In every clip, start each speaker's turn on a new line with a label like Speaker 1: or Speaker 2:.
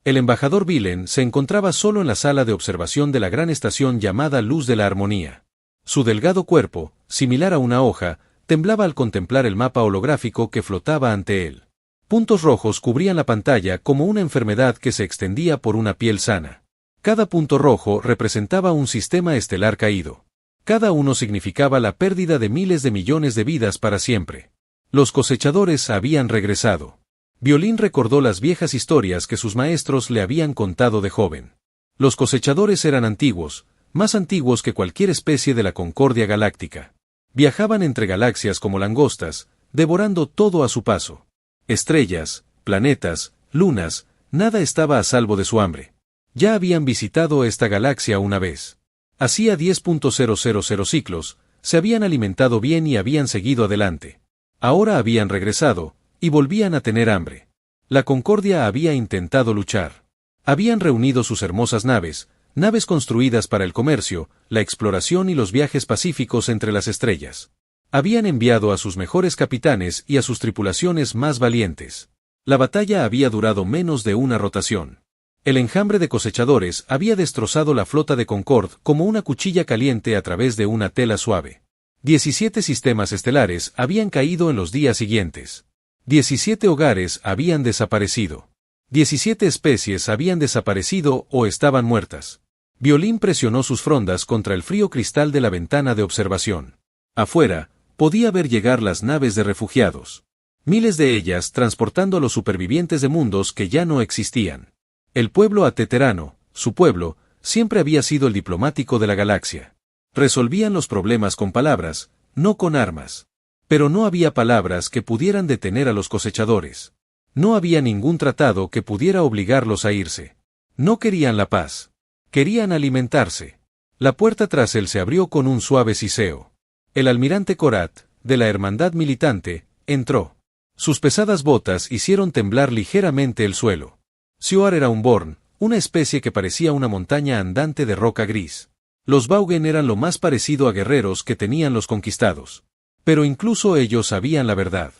Speaker 1: El embajador Vilen se encontraba solo en la sala de observación de la gran estación llamada Luz de la Armonía. Su delgado cuerpo, similar a una hoja, temblaba al contemplar el mapa holográfico que flotaba ante él. Puntos rojos cubrían la pantalla como una enfermedad que se extendía por una piel sana. Cada punto rojo representaba un sistema estelar caído. Cada uno significaba la pérdida de miles de millones de vidas para siempre. Los cosechadores habían regresado. Violín recordó las viejas historias que sus maestros le habían contado de joven. Los cosechadores eran antiguos, más antiguos que cualquier especie de la Concordia Galáctica. Viajaban entre galaxias como langostas, devorando todo a su paso. Estrellas, planetas, lunas, nada estaba a salvo de su hambre. Ya habían visitado esta galaxia una vez. Hacía 10.000 ciclos, se habían alimentado bien y habían seguido adelante. Ahora habían regresado, y volvían a tener hambre. La Concordia había intentado luchar. Habían reunido sus hermosas naves construidas para el comercio, la exploración y los viajes pacíficos entre las estrellas. Habían enviado a sus mejores capitanes y a sus tripulaciones más valientes. La batalla había durado menos de una rotación. El enjambre de cosechadores había destrozado la flota de Concord como una cuchilla caliente a través de una tela suave. 17 sistemas estelares habían caído en los días siguientes. 17 hogares habían desaparecido. 17 especies habían desaparecido o estaban muertas. Violín presionó sus frondas contra el frío cristal de la ventana de observación. Afuera, podía ver llegar las naves de refugiados. Miles de ellas transportando a los supervivientes de mundos que ya no existían. El pueblo ateterano, su pueblo, siempre había sido el diplomático de la galaxia. Resolvían los problemas con palabras, no con armas. Pero no había palabras que pudieran detener a los cosechadores. No había ningún tratado que pudiera obligarlos a irse. No querían la paz. Querían alimentarse. La puerta tras él se abrió con un suave siseo. El almirante Korat, de la Hermandad Militante, entró. Sus pesadas botas hicieron temblar ligeramente el suelo. Sioar era un Born, una especie que parecía una montaña andante de roca gris. Los Vaugen eran lo más parecido a guerreros que tenían los conquistados. Pero incluso ellos sabían la verdad.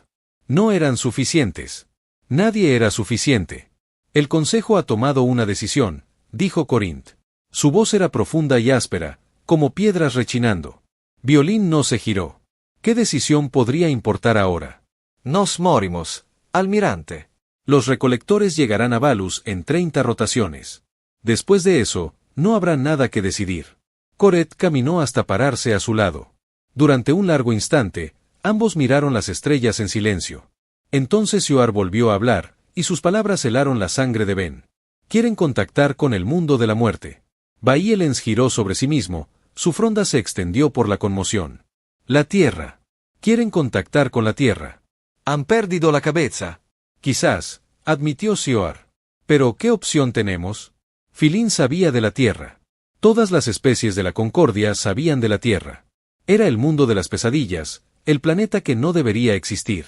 Speaker 1: No eran suficientes. Nadie era suficiente. El Consejo ha tomado una decisión, dijo Corinth. Su voz era profunda y áspera, como piedras rechinando. Violín no se giró. ¿Qué decisión podría importar ahora?
Speaker 2: Nos morimos, almirante.
Speaker 1: Los recolectores llegarán a Valus en 30 rotaciones. Después de eso, no habrá nada que decidir. Koret caminó hasta pararse a su lado. Durante un largo instante, ambos miraron las estrellas en silencio. Entonces Sioar volvió a hablar, y sus palabras helaron la sangre de Ben. Quieren contactar con el mundo de la muerte. Bahielens giró sobre sí mismo, su fronda se extendió por la conmoción. La Tierra. Quieren contactar con la Tierra.
Speaker 2: Han perdido la cabeza.
Speaker 1: Quizás, admitió Sioar. Pero ¿qué opción tenemos? Filín sabía de la Tierra. Todas las especies de la Concordia sabían de la Tierra. Era el mundo de las pesadillas, el planeta que no debería existir.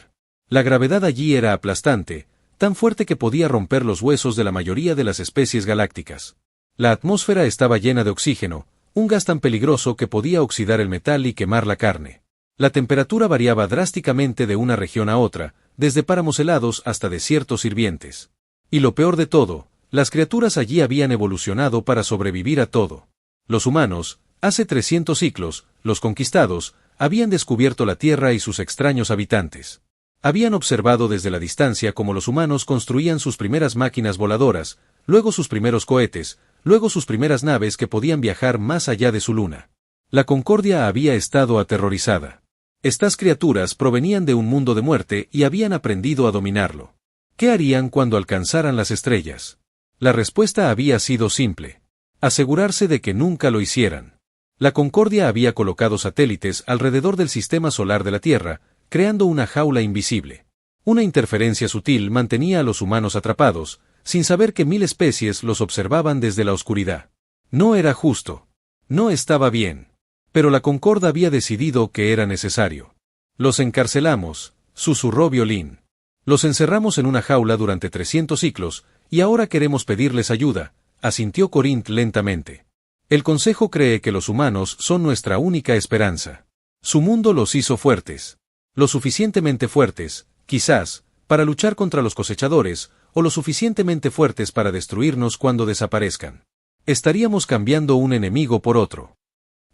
Speaker 1: La gravedad allí era aplastante, tan fuerte que podía romper los huesos de la mayoría de las especies galácticas. La atmósfera estaba llena de oxígeno, un gas tan peligroso que podía oxidar el metal y quemar la carne. La temperatura variaba drásticamente de una región a otra, desde páramos helados hasta desiertos hirvientes. Y lo peor de todo, las criaturas allí habían evolucionado para sobrevivir a todo. Los humanos, hace 300 ciclos, los conquistados, habían descubierto la Tierra y sus extraños habitantes. Habían observado desde la distancia cómo los humanos construían sus primeras máquinas voladoras, luego sus primeros cohetes, luego sus primeras naves que podían viajar más allá de su luna. La Concordia había estado aterrorizada. Estas criaturas provenían de un mundo de muerte y habían aprendido a dominarlo. ¿Qué harían cuando alcanzaran las estrellas? La respuesta había sido simple. Asegurarse de que nunca lo hicieran. La Concordia había colocado satélites alrededor del sistema solar de la Tierra, creando una jaula invisible. Una interferencia sutil mantenía a los humanos atrapados, sin saber que 1000 especies los observaban desde la oscuridad. No era justo. No estaba bien. Pero la Concord había decidido que era necesario. Los encarcelamos, susurró Violín. Los encerramos en una jaula durante 300 ciclos, y ahora queremos pedirles ayuda, asintió Corinth lentamente. El Consejo cree que los humanos son nuestra única esperanza. Su mundo los hizo fuertes. Lo suficientemente fuertes, quizás, para luchar contra los cosechadores, o lo suficientemente fuertes para destruirnos cuando desaparezcan. Estaríamos cambiando un enemigo por otro.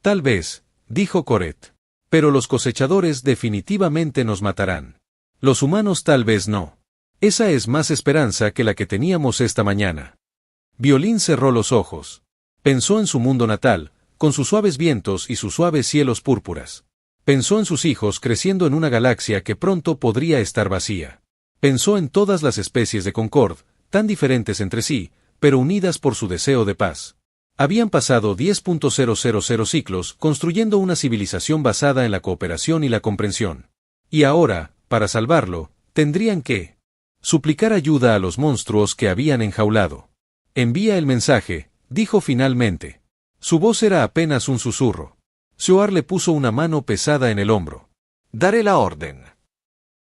Speaker 1: Tal vez, dijo Coret. Pero los cosechadores definitivamente nos matarán. Los humanos tal vez no. Esa es más esperanza que la que teníamos esta mañana. Violín cerró los ojos. Pensó en su mundo natal, con sus suaves vientos y sus suaves cielos púrpuras. Pensó en sus hijos creciendo en una galaxia que pronto podría estar vacía. Pensó en todas las especies de Concord, tan diferentes entre sí, pero unidas por su deseo de paz. Habían pasado 10.000 ciclos construyendo una civilización basada en la cooperación y la comprensión. Y ahora, para salvarlo, tendrían que suplicar ayuda a los monstruos que habían enjaulado. Envía el mensaje, dijo finalmente. Su voz era apenas un susurro. Soar le puso una mano pesada en el hombro.
Speaker 2: Daré la orden.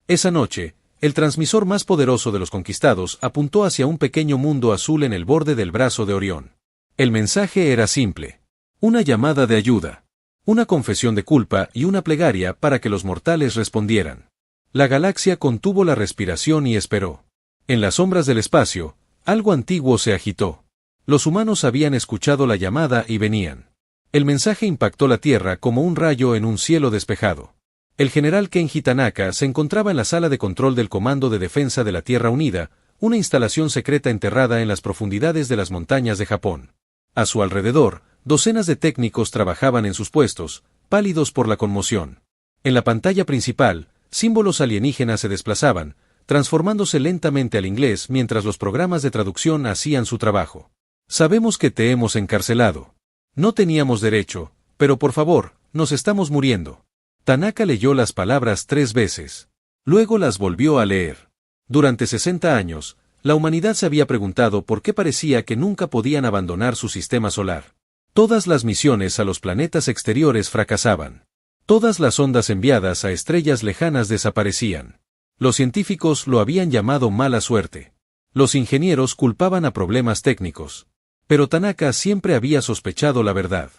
Speaker 1: Esa noche, el transmisor más poderoso de los conquistados apuntó hacia un pequeño mundo azul en el borde del brazo de Orión. El mensaje era simple. Una llamada de ayuda. Una confesión de culpa y una plegaria para que los mortales respondieran. La galaxia contuvo la respiración y esperó. En las sombras del espacio, algo antiguo se agitó. Los humanos habían escuchado la llamada y venían. El mensaje impactó la Tierra como un rayo en un cielo despejado. El general Kenji Tanaka se encontraba en la sala de control del Comando de Defensa de la Tierra Unida, una instalación secreta enterrada en las profundidades de las montañas de Japón. A su alrededor, docenas de técnicos trabajaban en sus puestos, pálidos por la conmoción. En la pantalla principal, símbolos alienígenas se desplazaban, transformándose lentamente al inglés mientras los programas de traducción hacían su trabajo. Sabemos que te hemos encarcelado. No teníamos derecho, pero por favor, nos estamos muriendo. Tanaka leyó las palabras 3 veces. Luego las volvió a leer. Durante 60 años, la humanidad se había preguntado por qué parecía que nunca podían abandonar su sistema solar. Todas las misiones a los planetas exteriores fracasaban. Todas las ondas enviadas a estrellas lejanas desaparecían. Los científicos lo habían llamado mala suerte. Los ingenieros culpaban a problemas técnicos. Pero Tanaka siempre había sospechado la verdad.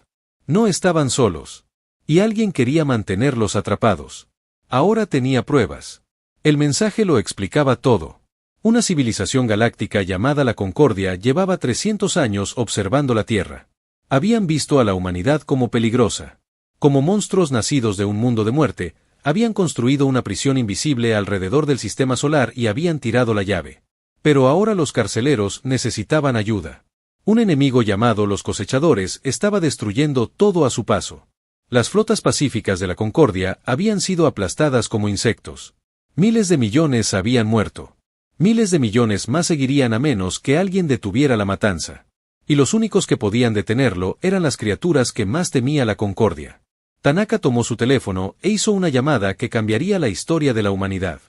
Speaker 1: No estaban solos. Y alguien quería mantenerlos atrapados. Ahora tenía pruebas. El mensaje lo explicaba todo. Una civilización galáctica llamada la Concordia llevaba 300 años observando la Tierra. Habían visto a la humanidad como peligrosa. Como monstruos nacidos de un mundo de muerte, habían construido una prisión invisible alrededor del sistema solar y habían tirado la llave. Pero ahora los carceleros necesitaban ayuda. Un enemigo llamado los cosechadores estaba destruyendo todo a su paso. Las flotas pacíficas de la Concordia habían sido aplastadas como insectos. Miles de millones habían muerto. Miles de millones más seguirían a menos que alguien detuviera la matanza. Y los únicos que podían detenerlo eran las criaturas que más temía la Concordia. Tanaka tomó su teléfono e hizo una llamada que cambiaría la historia de la humanidad.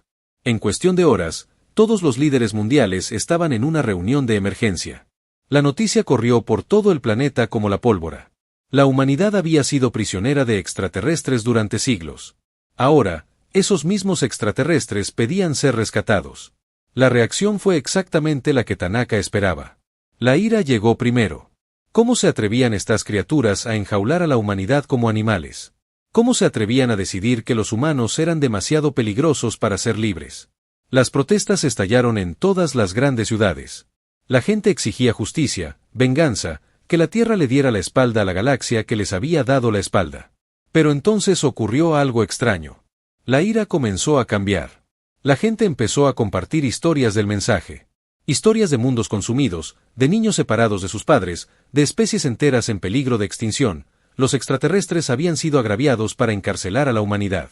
Speaker 1: En cuestión de horas, todos los líderes mundiales estaban en una reunión de emergencia. La noticia corrió por todo el planeta como la pólvora. La humanidad había sido prisionera de extraterrestres durante siglos. Ahora, esos mismos extraterrestres pedían ser rescatados. La reacción fue exactamente la que Tanaka esperaba. La ira llegó primero. ¿Cómo se atrevían estas criaturas a enjaular a la humanidad como animales? ¿Cómo se atrevían a decidir que los humanos eran demasiado peligrosos para ser libres? Las protestas estallaron en todas las grandes ciudades. La gente exigía justicia, venganza, que la Tierra le diera la espalda a la galaxia que les había dado la espalda. Pero entonces ocurrió algo extraño. La ira comenzó a cambiar. La gente empezó a compartir historias del mensaje. Historias de mundos consumidos, de niños separados de sus padres, de especies enteras en peligro de extinción. Los extraterrestres habían sido agraviados para encarcelar a la humanidad.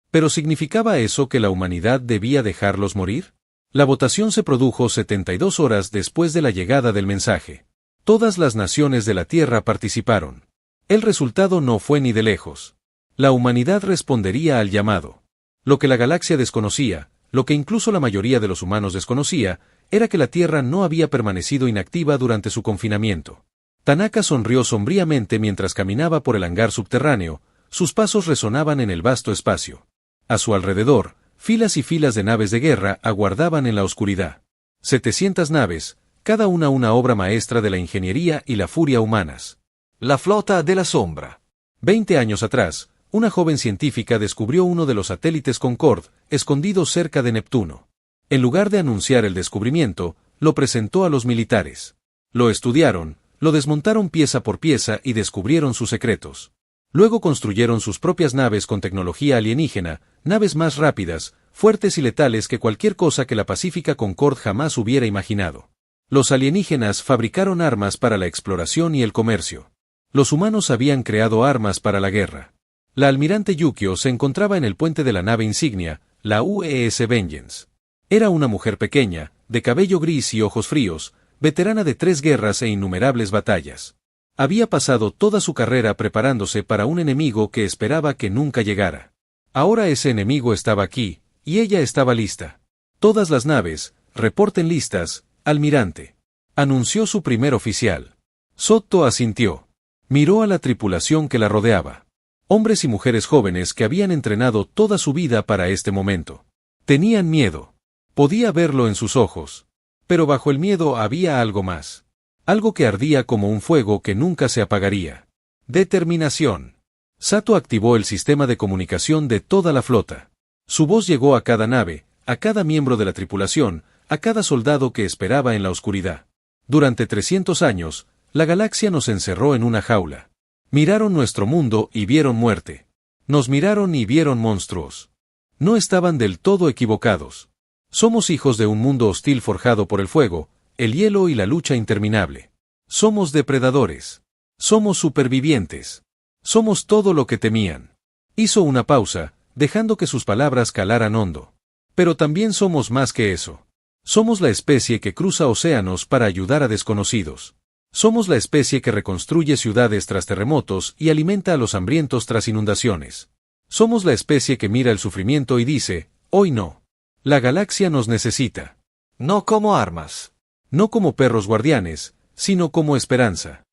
Speaker 1: ¿Pero significaba eso que la humanidad debía dejarlos morir? La votación se produjo 72 horas después de la llegada del mensaje. Todas las naciones de la Tierra participaron. El resultado no fue ni de lejos. La humanidad respondería al llamado. Lo que la galaxia desconocía, lo que incluso la mayoría de los humanos desconocía, era que la Tierra no había permanecido inactiva durante su confinamiento. Tanaka sonrió sombríamente mientras caminaba por el hangar subterráneo, sus pasos resonaban en el vasto espacio. A su alrededor, filas y filas de naves de guerra aguardaban en la oscuridad. 700 naves, cada una obra maestra de la ingeniería y la furia humanas.
Speaker 2: La flota de la sombra.
Speaker 1: 20 años atrás, una joven científica descubrió uno de los satélites Concord, escondido cerca de Neptuno. En lugar de anunciar el descubrimiento, lo presentó a los militares. Lo estudiaron, lo desmontaron pieza por pieza y descubrieron sus secretos. Luego construyeron sus propias naves con tecnología alienígena, naves más rápidas, fuertes y letales que cualquier cosa que la Pacífica Concorde jamás hubiera imaginado. Los alienígenas fabricaron armas para la exploración y el comercio. Los humanos habían creado armas para la guerra. La almirante Yukio se encontraba en el puente de la nave insignia, la UES Vengeance. Era una mujer pequeña, de cabello gris y ojos fríos, veterana de 3 guerras e innumerables batallas. Había pasado toda su carrera preparándose para un enemigo que esperaba que nunca llegara. Ahora ese enemigo estaba aquí, y ella estaba lista. Todas las naves, reporten listas, almirante. Anunció su primer oficial. Sotto asintió. Miró a la tripulación que la rodeaba. Hombres y mujeres jóvenes que habían entrenado toda su vida para este momento. Tenían miedo. Podía verlo en sus ojos. Pero bajo el miedo había algo más. Algo que ardía como un fuego que nunca se apagaría. Determinación. Sato activó el sistema de comunicación de toda la flota. Su voz llegó a cada nave, a cada miembro de la tripulación, a cada soldado que esperaba en la oscuridad. Durante 300 años, la galaxia nos encerró en una jaula. Miraron nuestro mundo y vieron muerte. Nos miraron y vieron monstruos. No estaban del todo equivocados. Somos hijos de un mundo hostil forjado por el fuego, el hielo y la lucha interminable. Somos depredadores. Somos supervivientes. Somos todo lo que temían. Hizo una pausa, dejando que sus palabras calaran hondo. Pero también somos más que eso. Somos la especie que cruza océanos para ayudar a desconocidos. Somos la especie que reconstruye ciudades tras terremotos y alimenta a los hambrientos tras inundaciones. Somos la especie que mira el sufrimiento y dice, hoy no. La galaxia nos necesita.
Speaker 2: No como armas.
Speaker 1: No como perros guardianes, sino como esperanza.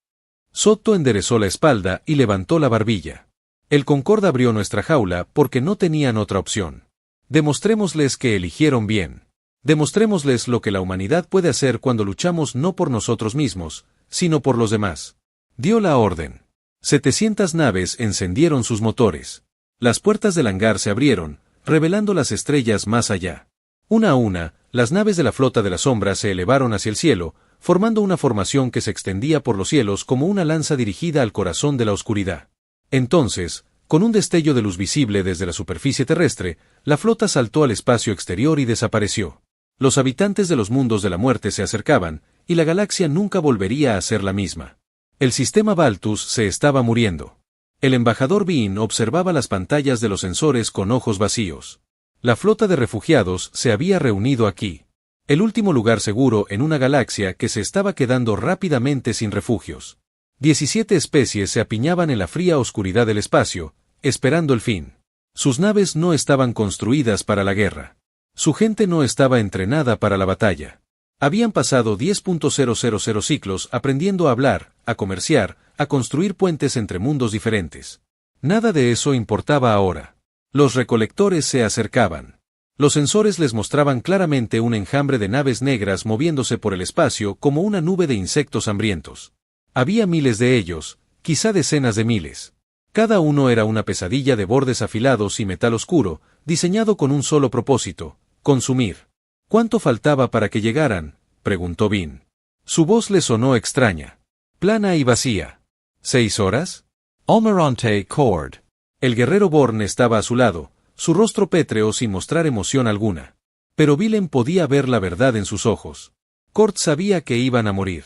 Speaker 1: Sotto enderezó la espalda y levantó la barbilla. El Concorde abrió nuestra jaula porque no tenían otra opción. Demostrémosles que eligieron bien. Demostrémosles lo que la humanidad puede hacer cuando luchamos no por nosotros mismos, sino por los demás. Dio la orden. 700 naves encendieron sus motores. Las puertas del hangar se abrieron, revelando las estrellas más allá. Una a una, las naves de la flota de la sombra se elevaron hacia el cielo, formando una formación que se extendía por los cielos como una lanza dirigida al corazón de la oscuridad. Entonces, con un destello de luz visible desde la superficie terrestre, la flota saltó al espacio exterior y desapareció. Los habitantes de los mundos de la muerte se acercaban, y la galaxia nunca volvería a ser la misma. El sistema Baltus se estaba muriendo. El embajador Bean observaba las pantallas de los sensores con ojos vacíos. La flota de refugiados se había reunido aquí. El último lugar seguro en una galaxia que se estaba quedando rápidamente sin refugios. 17 especies se apiñaban en la fría oscuridad del espacio, esperando el fin. Sus naves no estaban construidas para la guerra. Su gente no estaba entrenada para la batalla. Habían pasado 10.000 ciclos aprendiendo a hablar, a comerciar, a construir puentes entre mundos diferentes. Nada de eso importaba ahora. Los recolectores se acercaban. Los sensores les mostraban claramente un enjambre de naves negras moviéndose por el espacio como una nube de insectos hambrientos. Había miles de ellos, quizá decenas de miles. Cada uno era una pesadilla de bordes afilados y metal oscuro, diseñado con un solo propósito: consumir. ¿Cuánto faltaba para que llegaran?, preguntó Bean. Su voz le sonó extraña. Plana y vacía. ¿6 horas?
Speaker 2: Almirante Cord.
Speaker 1: El guerrero Born estaba a su lado, su rostro pétreo sin mostrar emoción alguna. Pero Willem podía ver la verdad en sus ojos. Cord sabía que iban a morir.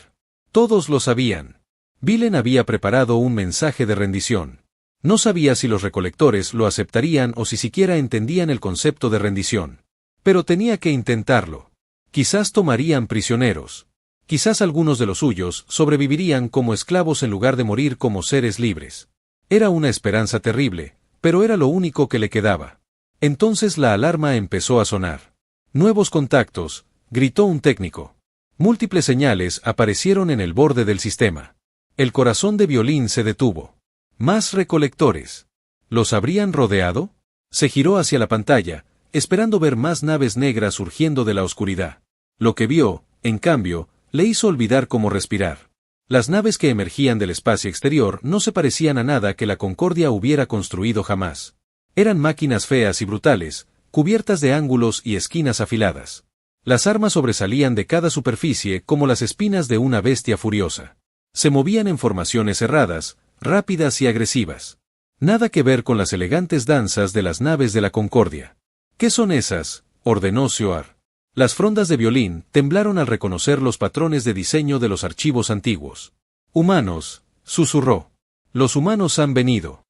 Speaker 1: Todos lo sabían. Willem había preparado un mensaje de rendición. No sabía si los recolectores lo aceptarían o si siquiera entendían el concepto de rendición. Pero tenía que intentarlo. Quizás tomarían prisioneros. Quizás algunos de los suyos sobrevivirían como esclavos en lugar de morir como seres libres. Era una esperanza terrible, pero era lo único que le quedaba. Entonces la alarma empezó a sonar. Nuevos contactos, gritó un técnico. Múltiples señales aparecieron en el borde del sistema. El corazón de Violín se detuvo. Más recolectores. ¿Los habrían rodeado? Se giró hacia la pantalla, esperando ver más naves negras surgiendo de la oscuridad. Lo que vio, en cambio, le hizo olvidar cómo respirar. Las naves que emergían del espacio exterior no se parecían a nada que la Concordia hubiera construido jamás. Eran máquinas feas y brutales, cubiertas de ángulos y esquinas afiladas. Las armas sobresalían de cada superficie como las espinas de una bestia furiosa. Se movían en formaciones cerradas, rápidas y agresivas. Nada que ver con las elegantes danzas de las naves de la Concordia. ¿Qué son esas?, ordenó Sioar. Las frondas de violín temblaron al reconocer los patrones de diseño de los archivos antiguos. Humanos, susurró. Los humanos han venido.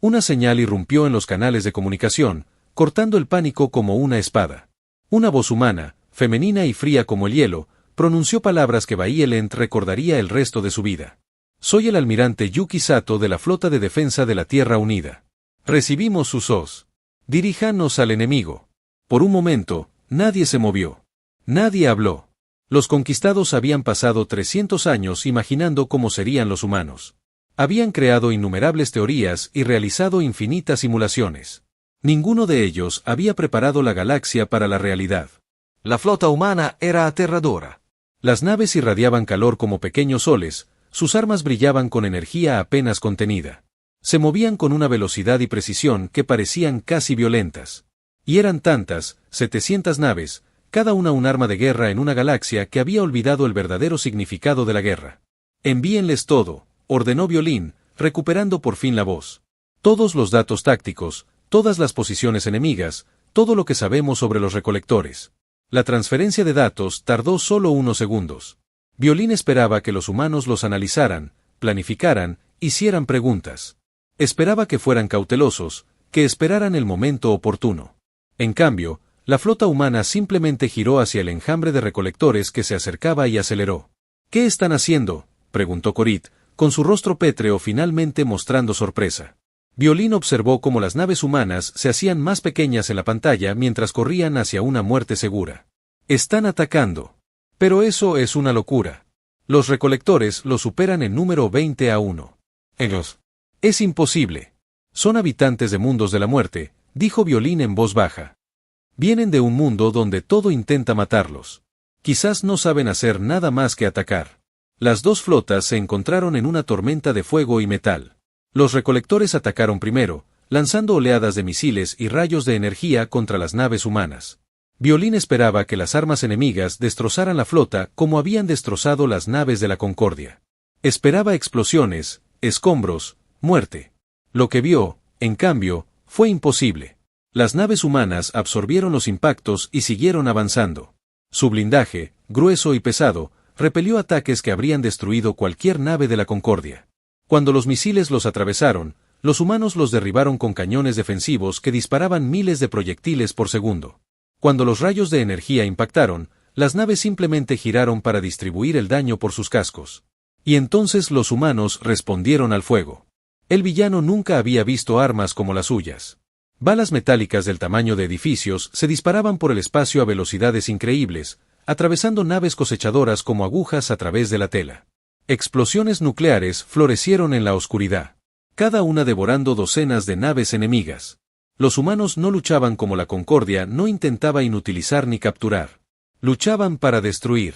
Speaker 1: Una señal irrumpió en los canales de comunicación, cortando el pánico como una espada. Una voz humana, femenina y fría como el hielo, pronunció palabras que Bailent recordaría el resto de su vida. Soy el almirante Yuki Sato de la Flota de Defensa de la Tierra Unida. Recibimos sus os. Diríjanos al enemigo. Por un momento, nadie se movió. Nadie habló. Los conquistados habían pasado 300 años imaginando cómo serían los humanos. Habían creado innumerables teorías y realizado infinitas simulaciones. Ninguno de ellos había preparado la galaxia para la realidad.
Speaker 2: La flota humana era aterradora.
Speaker 1: Las naves irradiaban calor como pequeños soles, sus armas brillaban con energía apenas contenida. Se movían con una velocidad y precisión que parecían casi violentas. Y eran tantas, 700 naves, cada una un arma de guerra en una galaxia que había olvidado el verdadero significado de la guerra. Envíenles todo, ordenó Violín, recuperando por fin la voz. Todos los datos tácticos, todas las posiciones enemigas, todo lo que sabemos sobre los recolectores. La transferencia de datos tardó solo unos segundos. Violín esperaba que los humanos los analizaran, planificaran, hicieran preguntas. Esperaba que fueran cautelosos, que esperaran el momento oportuno. En cambio, la flota humana simplemente giró hacia el enjambre de recolectores que se acercaba y aceleró. ¿Qué están haciendo?, preguntó Corit, con su rostro pétreo finalmente mostrando sorpresa. Violín observó cómo las naves humanas se hacían más pequeñas en la pantalla mientras corrían hacia una muerte segura. Están atacando. Pero eso es una locura. Los recolectores los superan en número 20-1. Ellos. Es imposible. Son habitantes de mundos de la muerte, dijo Violín en voz baja. Vienen de un mundo donde todo intenta matarlos. Quizás no saben hacer nada más que atacar. Las dos flotas se encontraron en una tormenta de fuego y metal. Los recolectores atacaron primero, lanzando oleadas de misiles y rayos de energía contra las naves humanas. Violín esperaba que las armas enemigas destrozaran la flota como habían destrozado las naves de la Concordia. Esperaba explosiones, escombros, muerte. Lo que vio, en cambio, fue imposible. Las naves humanas absorbieron los impactos y siguieron avanzando. Su blindaje, grueso y pesado, repelió ataques que habrían destruido cualquier nave de la Concordia. Cuando los misiles los atravesaron, los humanos los derribaron con cañones defensivos que disparaban miles de proyectiles por segundo. Cuando los rayos de energía impactaron, las naves simplemente giraron para distribuir el daño por sus cascos. Y entonces los humanos respondieron al fuego. El villano nunca había visto armas como las suyas. Balas metálicas del tamaño de edificios se disparaban por el espacio a velocidades increíbles, atravesando naves cosechadoras como agujas a través de la tela. Explosiones nucleares florecieron en la oscuridad, cada una devorando docenas de naves enemigas. Los humanos no luchaban como la Concordia no intentaba inutilizar ni capturar. Luchaban para destruir.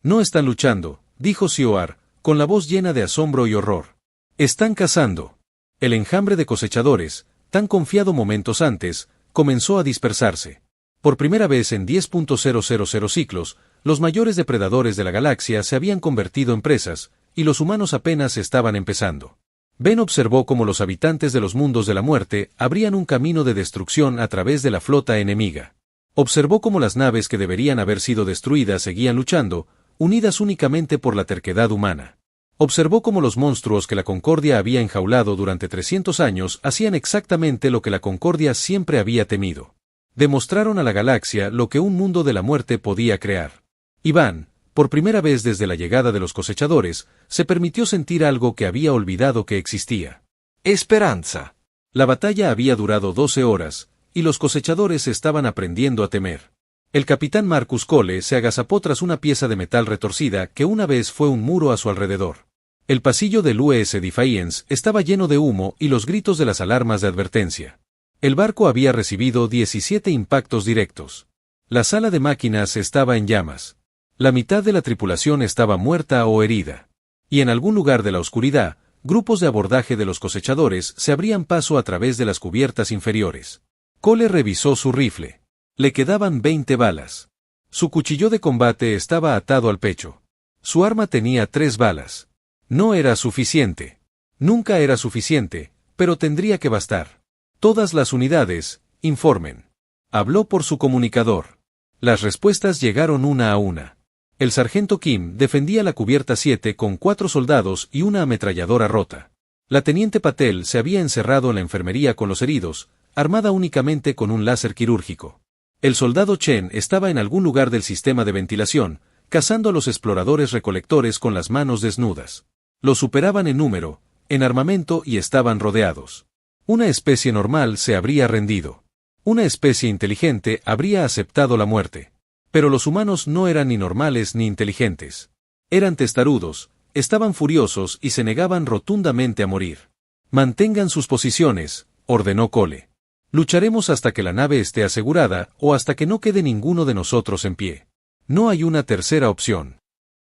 Speaker 1: No están luchando, dijo Sioar, con la voz llena de asombro y horror. Están cazando. El enjambre de cosechadores, tan confiado momentos antes, comenzó a dispersarse. Por primera vez en 10.000 ciclos, los mayores depredadores de la galaxia se habían convertido en presas, y los humanos apenas estaban empezando. Ben observó cómo los habitantes de los mundos de la muerte abrían un camino de destrucción a través de la flota enemiga. Observó cómo las naves que deberían haber sido destruidas seguían luchando, unidas únicamente por la terquedad humana. Observó cómo los monstruos que la Concordia había enjaulado durante 300 años hacían exactamente lo que la Concordia siempre había temido. Demostraron a la galaxia lo que un mundo de la muerte podía crear. Iván, por primera vez desde la llegada de los cosechadores, se permitió sentir algo que había olvidado que existía. Esperanza. La batalla había durado 12 horas, y los cosechadores estaban aprendiendo a temer. El capitán Marcus Cole se agazapó tras una pieza de metal retorcida que una vez fue un muro a su alrededor. El pasillo del US Defiance estaba lleno de humo y los gritos de las alarmas de advertencia. El barco había recibido 17 impactos directos. La sala de máquinas estaba en llamas. La mitad de la tripulación estaba muerta o herida. Y en algún lugar de la oscuridad, grupos de abordaje de los cosechadores se abrían paso a través de las cubiertas inferiores. Cole revisó su rifle. Le quedaban 20 balas. Su cuchillo de combate estaba atado al pecho. Su arma tenía 3 balas. No era suficiente. Nunca era suficiente, pero tendría que bastar. Todas las unidades, informen. Habló por su comunicador. Las respuestas llegaron una a una. El sargento Kim defendía la cubierta 7 con 4 soldados y una ametralladora rota. La teniente Patel se había encerrado en la enfermería con los heridos, armada únicamente con un láser quirúrgico. El soldado Chen estaba en algún lugar del sistema de ventilación, cazando a los exploradores recolectores con las manos desnudas. Los superaban en número, en armamento y estaban rodeados. Una especie normal se habría rendido. Una especie inteligente habría aceptado la muerte. Pero los humanos no eran ni normales ni inteligentes. Eran testarudos, estaban furiosos y se negaban rotundamente a morir. Mantengan sus posiciones, ordenó Cole. Lucharemos hasta que la nave esté asegurada o hasta que no quede ninguno de nosotros en pie. No hay una tercera opción.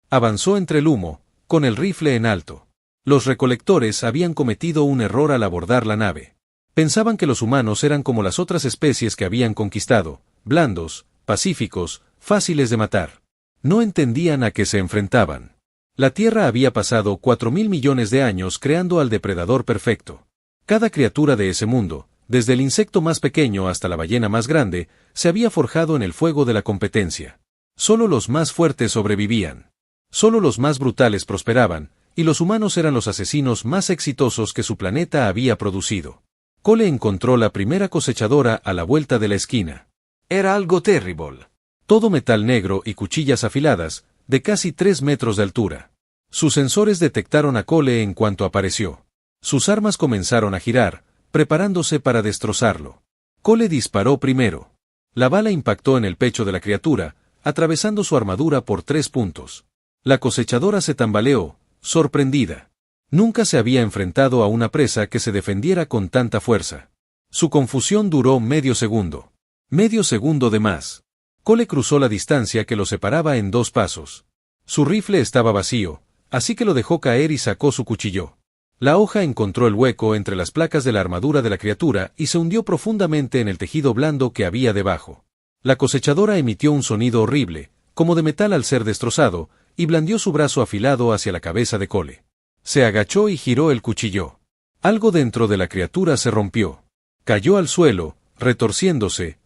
Speaker 1: Avanzó entre el humo, con el rifle en alto. Los recolectores habían cometido un error al abordar la nave. Pensaban que los humanos eran como las otras especies que habían conquistado, blandos, pacíficos, fáciles de matar. No entendían a qué se enfrentaban. La Tierra había pasado 4.000 millones de años creando al depredador perfecto. Cada criatura de ese mundo, desde el insecto más pequeño hasta la ballena más grande, se había forjado en el fuego de la competencia. Solo los más fuertes sobrevivían. Solo los más brutales prosperaban, y los humanos eran los asesinos más exitosos que su planeta había producido. Cole encontró la primera cosechadora a la vuelta de la esquina.
Speaker 2: Era algo terrible.
Speaker 1: Todo metal negro y cuchillas afiladas, de casi 3 metros de altura. Sus sensores detectaron a Cole en cuanto apareció. Sus armas comenzaron a girar, preparándose para destrozarlo. Cole disparó primero. La bala impactó en el pecho de la criatura, atravesando su armadura por 3 puntos. La cosechadora se tambaleó, sorprendida. Nunca se había enfrentado a una presa que se defendiera con tanta fuerza. Su confusión duró medio segundo. Medio segundo de más. Cole cruzó la distancia que lo separaba en 2 pasos. Su rifle estaba vacío, así que lo dejó caer y sacó su cuchillo. La hoja encontró el hueco entre las placas de la armadura de la criatura y se hundió profundamente en el tejido blando que había debajo. La cosechadora emitió un sonido horrible, como de metal al ser destrozado, y blandió su brazo afilado hacia la cabeza de Cole. Se agachó y giró el cuchillo. Algo dentro de la criatura se rompió. Cayó al suelo, retorciéndose.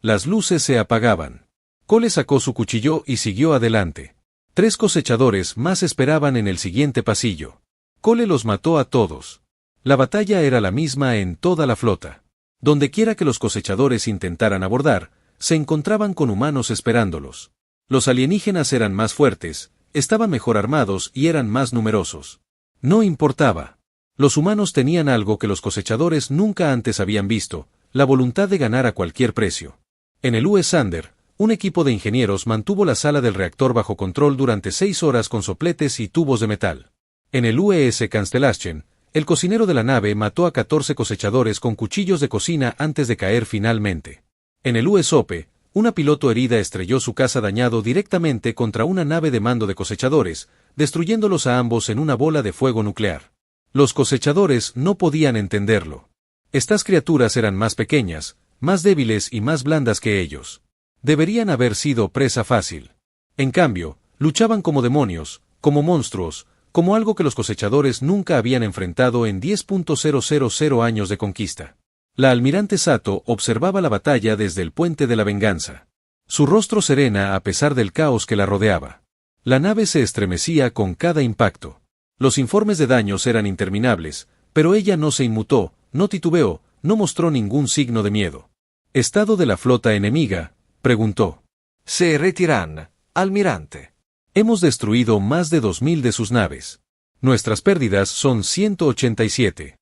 Speaker 1: Las luces se apagaban. Cole sacó su cuchillo y siguió adelante. 3 cosechadores más esperaban en el siguiente pasillo. Cole los mató a todos. La batalla era la misma en toda la flota. Dondequiera que los cosechadores intentaran abordar, se encontraban con humanos esperándolos. Los alienígenas eran más fuertes, estaban mejor armados y eran más numerosos. No importaba. Los humanos tenían algo que los cosechadores nunca antes habían visto, la voluntad de ganar a cualquier precio. En el U.S. Sander, un equipo de ingenieros mantuvo la sala del reactor bajo control durante 6 horas con sopletes y tubos de metal. En el U.S. Constellation, el cocinero de la nave mató a 14 cosechadores con cuchillos de cocina antes de caer finalmente. En el U.S. Hope, una piloto herida estrelló su caza dañado directamente contra una nave de mando de cosechadores, destruyéndolos a ambos en una bola de fuego nuclear. Los cosechadores no podían entenderlo. Estas criaturas eran más pequeñas, más débiles y más blandas que ellos. Deberían haber sido presa fácil. En cambio, luchaban como demonios, como monstruos, como algo que los cosechadores nunca habían enfrentado en 10.000 años de conquista. La almirante Sato observaba la batalla desde el puente de la venganza. Su rostro serena a pesar del caos que la rodeaba. La nave se estremecía con cada impacto. Los informes de daños eran interminables, pero ella no se inmutó, no titubeó, no mostró ningún signo de miedo. ¿Estado de la flota enemiga?, preguntó.
Speaker 2: Se retiran, almirante.
Speaker 1: Hemos destruido más de 2.000 de sus naves. Nuestras pérdidas son 187.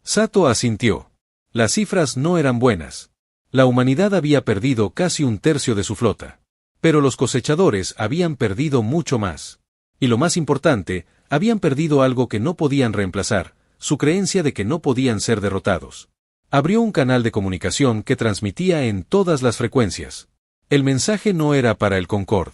Speaker 1: Sato asintió. Las cifras no eran buenas. La humanidad había perdido casi 1/3 de su flota. Pero los cosechadores habían perdido mucho más. Y lo más importante, habían perdido algo que no podían reemplazar, su creencia de que no podían ser derrotados. Abrió un canal de comunicación que transmitía en todas las frecuencias. El mensaje no era para el Concorde.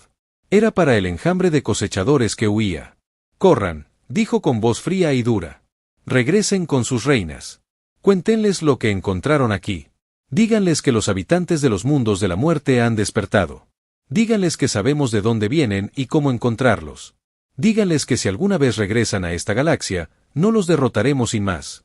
Speaker 1: Era para el enjambre de cosechadores que huía. Corran, dijo con voz fría y dura. Regresen con sus reinas. Cuéntenles lo que encontraron aquí. Díganles que los habitantes de los mundos de la muerte han despertado. Díganles que sabemos de dónde vienen y cómo encontrarlos. Díganles que si alguna vez regresan a esta galaxia, no los derrotaremos sin más.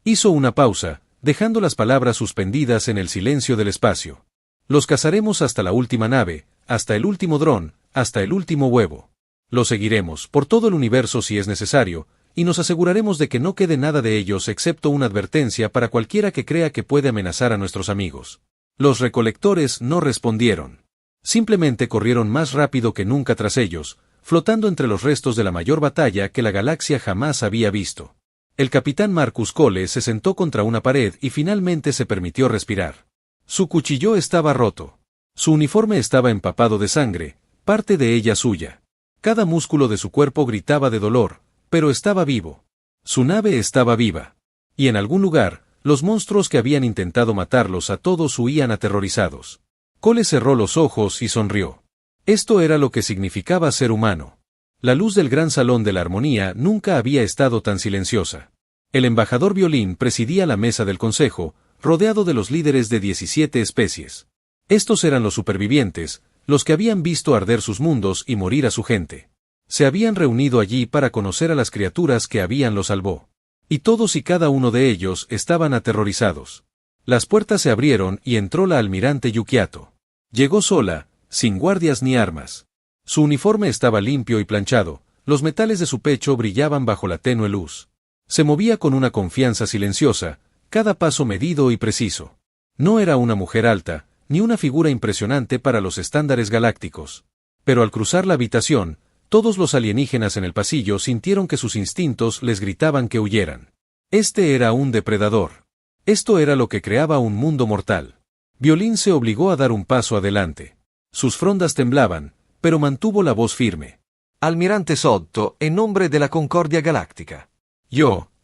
Speaker 1: Hizo una pausa, dejando las palabras suspendidas en el silencio del espacio. Los cazaremos hasta la última nave, hasta el último dron, hasta el último huevo. Los seguiremos por todo el universo si es necesario, y nos aseguraremos de que no quede nada de ellos excepto una advertencia para cualquiera que crea que puede amenazar a nuestros amigos. Los recolectores no respondieron. Simplemente corrieron más rápido que nunca tras ellos, flotando entre los restos de la mayor batalla que la galaxia jamás había visto. El capitán Marcus Cole se sentó contra una pared y finalmente se permitió respirar. Su cuchillo estaba roto. Su uniforme estaba empapado de sangre, parte de ella suya. Cada músculo de su cuerpo gritaba de dolor, pero estaba vivo. Su nave estaba viva. Y en algún lugar, los monstruos que habían intentado matarlos a todos huían aterrorizados. Cole cerró los ojos y sonrió. Esto era lo que significaba ser humano. La luz del gran salón de la armonía nunca había estado tan silenciosa. El embajador Violín presidía la mesa del consejo, rodeado de los líderes de 17 especies. Estos eran los supervivientes, los que habían visto arder sus mundos y morir a su gente. Se habían reunido allí para conocer a las criaturas que habían los salvó. Y todos y cada uno de ellos estaban aterrorizados. Las puertas se abrieron y entró la almirante Yukiato. Llegó sola, sin guardias ni armas. Su uniforme estaba limpio y planchado, los metales de su pecho brillaban bajo la tenue luz. Se movía con una confianza silenciosa, cada paso medido y preciso. No era una mujer alta, ni una figura impresionante para los estándares galácticos. Pero al cruzar la habitación, todos los alienígenas en el pasillo sintieron que sus instintos les gritaban que huyeran. Este era un depredador. Esto era lo que creaba un mundo mortal. Violín se obligó a dar un paso adelante. Sus frondas temblaban, pero mantuvo la voz firme.
Speaker 2: Almirante Sotto, en nombre de la Concordia Galáctica.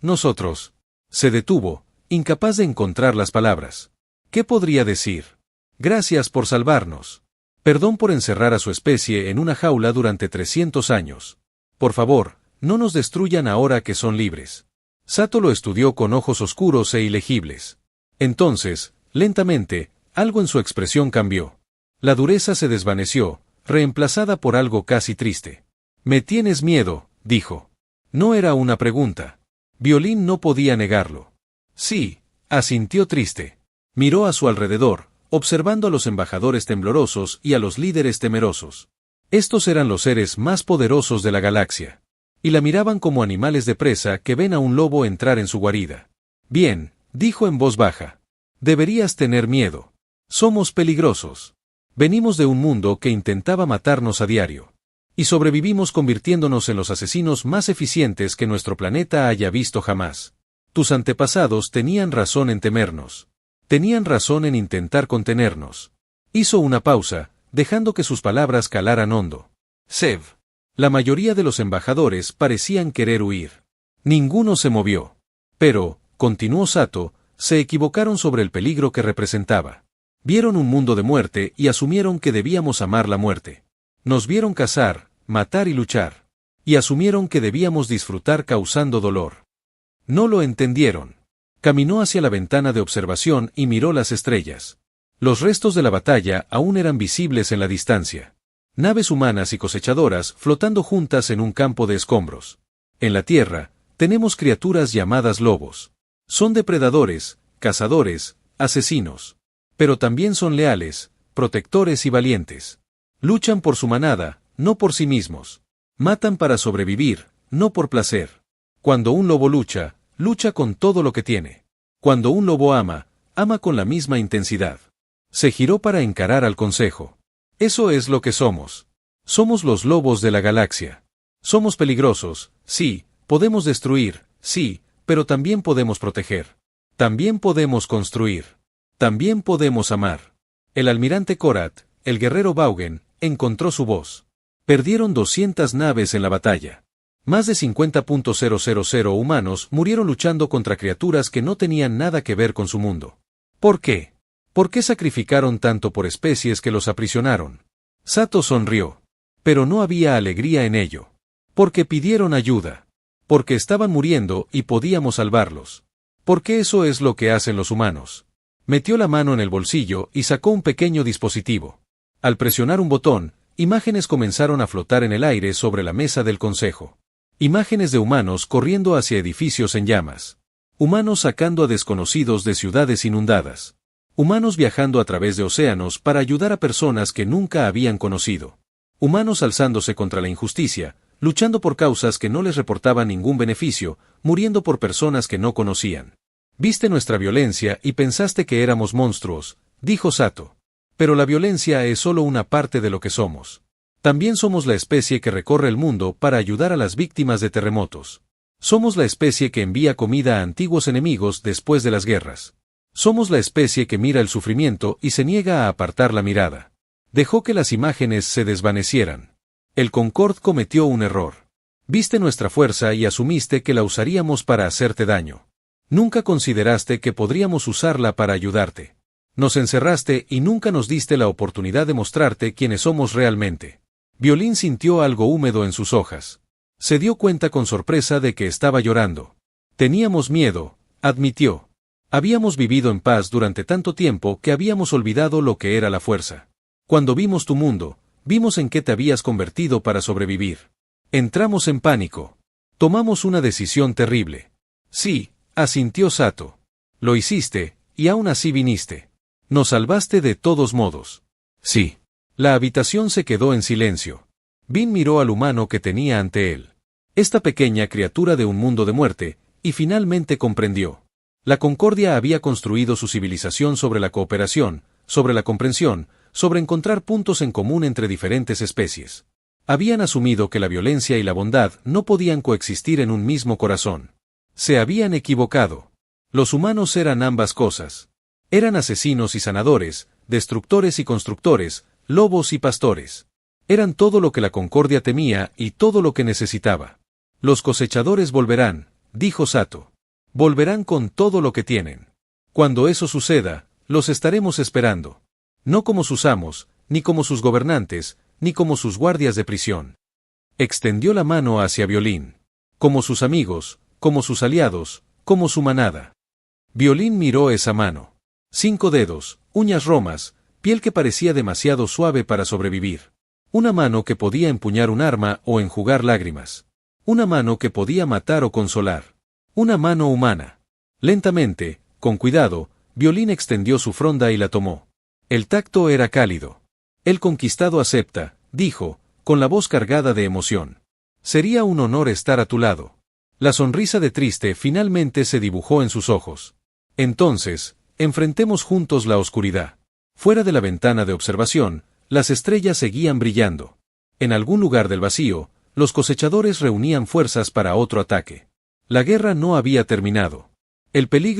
Speaker 1: Nosotros. Se detuvo, incapaz de encontrar las palabras. ¿Qué podría decir? Gracias por salvarnos. Perdón por encerrar a su especie en una jaula durante 300 años. Por favor, no nos destruyan ahora que son libres. Sato lo estudió con ojos oscuros e ilegibles. Entonces, lentamente, algo en su expresión cambió. La dureza se desvaneció, reemplazada por algo casi triste. «Me tienes miedo», dijo. No era una pregunta. Violín no podía negarlo. Sí, asintió triste. Miró a su alrededor, observando a los embajadores temblorosos y a los líderes temerosos. Estos eran los seres más poderosos de la galaxia. Y la miraban como animales de presa que ven a un lobo entrar en su guarida. Bien, dijo en voz baja. Deberías tener miedo. Somos peligrosos. Venimos de un mundo que intentaba matarnos a diario. Y sobrevivimos convirtiéndonos en los asesinos más eficientes que nuestro planeta haya visto jamás. Tus antepasados tenían razón en temernos. Tenían razón en intentar contenernos. Hizo una pausa, dejando que sus palabras calaran hondo. Sev. La mayoría de los embajadores parecían querer huir. Ninguno se movió. Pero, continuó Sato, se equivocaron sobre el peligro que representaba. Vieron un mundo de muerte y asumieron que debíamos amar la muerte. Nos vieron cazar, matar y luchar. Y asumieron que debíamos disfrutar causando dolor. No lo entendieron. Caminó hacia la ventana de observación y miró las estrellas. Los restos de la batalla aún eran visibles en la distancia. Naves humanas y cosechadoras flotando juntas en un campo de escombros. En la Tierra, tenemos criaturas llamadas lobos. Son depredadores, cazadores, asesinos. Pero también son leales, protectores y valientes. Luchan por su manada, no por sí mismos. Matan para sobrevivir, no por placer. Cuando un lobo lucha, lucha con todo lo que tiene. Cuando un lobo ama, ama con la misma intensidad. Se giró para encarar al consejo. Eso es lo que somos. Somos los lobos de la galaxia. Somos peligrosos, sí, podemos destruir, sí, pero también podemos proteger. También podemos construir. También podemos amar. El almirante Korat, el guerrero Vaugen, encontró su voz. Perdieron 200 naves en la batalla. Más de 50.000 humanos murieron luchando contra criaturas que no tenían nada que ver con su mundo. ¿Por qué? ¿Por qué sacrificaron tanto por especies que los aprisionaron? Sato sonrió. Pero no había alegría en ello. Porque pidieron ayuda. Porque estaban muriendo y podíamos salvarlos. Porque eso es lo que hacen los humanos. Metió la mano en el bolsillo y sacó un pequeño dispositivo. Al presionar un botón, imágenes comenzaron a flotar en el aire sobre la mesa del consejo. Imágenes de humanos corriendo hacia edificios en llamas. Humanos sacando a desconocidos de ciudades inundadas. Humanos viajando a través de océanos para ayudar a personas que nunca habían conocido. Humanos alzándose contra la injusticia, luchando por causas que no les reportaban ningún beneficio, muriendo por personas que no conocían. Viste nuestra violencia y pensaste que éramos monstruos, dijo Sato. Pero la violencia es solo una parte de lo que somos. También somos la especie que recorre el mundo para ayudar a las víctimas de terremotos. Somos la especie que envía comida a antiguos enemigos después de las guerras. Somos la especie que mira el sufrimiento y se niega a apartar la mirada. Dejó que las imágenes se desvanecieran. El Concorde cometió un error. Viste nuestra fuerza y asumiste que la usaríamos para hacerte daño. Nunca consideraste que podríamos usarla para ayudarte. Nos encerraste y nunca nos diste la oportunidad de mostrarte quiénes somos realmente. Violín sintió algo húmedo en sus hojas. Se dio cuenta con sorpresa de que estaba llorando. Teníamos miedo, admitió. Habíamos vivido en paz durante tanto tiempo que habíamos olvidado lo que era la fuerza. Cuando vimos tu mundo, vimos en qué te habías convertido para sobrevivir. Entramos en pánico. Tomamos una decisión terrible. Sí, asintió Sato. Lo hiciste, y aún así viniste. Nos salvaste de todos modos. Sí. La habitación se quedó en silencio. Vin miró al humano que tenía ante él. Esta pequeña criatura de un mundo de muerte, y finalmente comprendió. La Concordia había construido su civilización sobre la cooperación, sobre la comprensión, sobre encontrar puntos en común entre diferentes especies. Habían asumido que la violencia y la bondad no podían coexistir en un mismo corazón. Se habían equivocado. Los humanos eran ambas cosas. Eran asesinos y sanadores, destructores y constructores, lobos y pastores. Eran todo lo que la Concordia temía y todo lo que necesitaba. Los cosechadores volverán, dijo Sato. Volverán con todo lo que tienen. Cuando eso suceda, los estaremos esperando. No como sus amos, ni como sus gobernantes, ni como sus guardias de prisión. Extendió la mano hacia Violín. Como sus amigos, como sus aliados, como su manada. Violín miró esa mano. 5 dedos, uñas romas, piel que parecía demasiado suave para sobrevivir. Una mano que podía empuñar un arma o enjugar lágrimas. Una mano que podía matar o consolar. Una mano humana. Lentamente, con cuidado, Violín extendió su fronda y la tomó. El tacto era cálido. El conquistado acepta, dijo, con la voz cargada de emoción. Sería un honor estar a tu lado. La sonrisa de triste finalmente se dibujó en sus ojos. Entonces, enfrentemos juntos la oscuridad. Fuera de la ventana de observación, las estrellas seguían brillando. En algún lugar del vacío, los cosechadores reunían fuerzas para otro ataque. La guerra no había terminado. El peligro